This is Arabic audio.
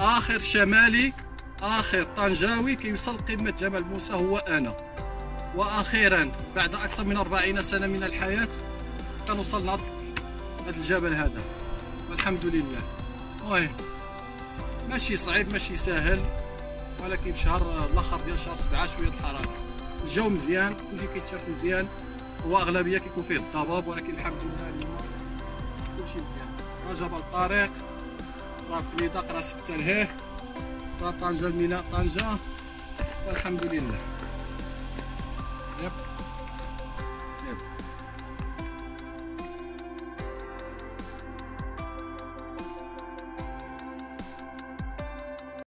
اخر شمالي، اخر طنجاوي كيوصل قمه جبل موسى هو انا. واخيرا بعد اكثر من 40 سنه من الحياه كنوصل لهذا الجبل هذا، والحمد لله. المهم ماشي صعيب ماشي سهل، ولكن في شهر الاخر ديال شهر 7 شويه الحراره، الجو مزيان، كلشي كيتشاف مزيان، هو اغلبيه كيكون فيه الضباب، ولكن الحمد لله اليوم كلشي مزيان. راه جبل الطريق، راه في نطاق راه سبته لهيه، راه طنجة الميناء طنجة، والحمد لله. يب.